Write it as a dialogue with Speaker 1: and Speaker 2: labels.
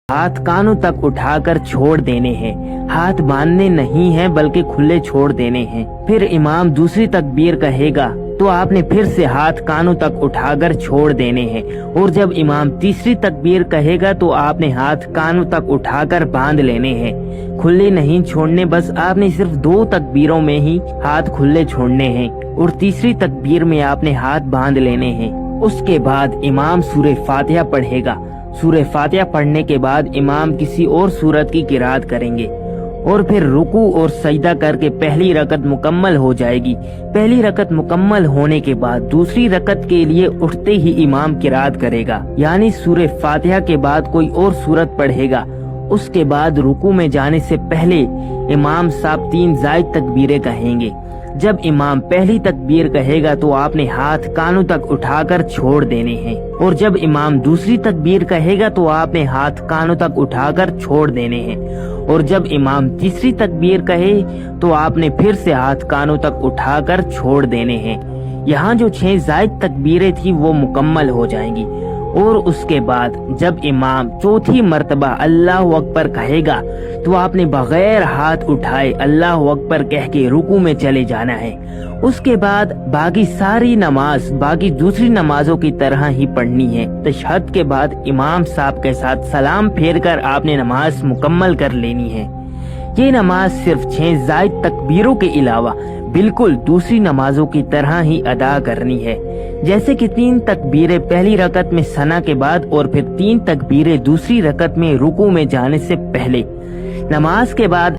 Speaker 1: हाथ कानों तक उठाकर छोड़ देने हैं। हाथ बांधने नहीं हैं बल्कि खुले छोड़ देने हैं। फिर इमाम दूसरी तकबीर कहेगा तो आपने फिर से हाथ कानों तक उठाकर छोड़ देने हैं। और जब इमाम तीसरी तकबीर कहेगा तो आपने हाथ कानों तक उठाकर बांध लेने हैं। खुले नहीं छोड़ने, बस आपने सिर्फ 2 तकबीरों में ही हाथ खुले छोड़ने हैं और तीसरी तकबीर में आपने हाथ बांध लेने हैं। उसके बाद इमाम सूरह फातिहा पढ़ेगा। सूरह फातिहा पढ़ने के बाद इमाम किसी और सूरत की किरात करेंगे और फिर रुकू और सजदा करके पहली रकत मुकम्मल हो जाएगी। पहली रकत मुकम्मल होने के बाद दूसरी रकत के लिए उठते ही इमाम किरात करेगा, यानी सूरह फातिहा के बाद कोई और सूरत पढ़ेगा। उसके बाद रुकू में जाने से पहले इमाम साहब 3 जायद तकबीरें कहेंगे। जब इमाम पहली तकबीर कहेगा तो आपने हाथ कानों तक उठाकर छोड़ देने हैं और जब इमाम दूसरी तकबीर कहेगा तो आपने हाथ कानों तक उठाकर छोड़ देने हैं और जब इमाम तीसरी तकबीर कहे तो आपने फिर से हाथ कानों तक उठाकर छोड़ देने हैं। यहाँ जो 6 जायद तकबीरें थी वो मुकम्मल हो जाएंगी और उसके बाद जब इमाम चौथी मर्तबा अल्लाहु अकबर कहेगा तो आपने बगैर हाथ उठाए अल्लाहु अकबर कह के रुकू में चले जाना है। उसके बाद बाकी सारी नमाज बाकी दूसरी नमाजों की तरह ही पढ़नी है। तशहद के बाद इमाम साहब के साथ सलाम फेर कर आपने नमाज मुकम्मल कर लेनी है। ये नमाज सिर्फ 6 जायद तकबीरों के अलावा बिल्कुल दूसरी नमाजों की तरह ही अदा करनी है। जैसे कि 3 तकबीरें पहली रकत में सना के बाद और फिर 3 तकबीरें दूसरी रकत में रुकू में जाने से पहले। नमाज के बाद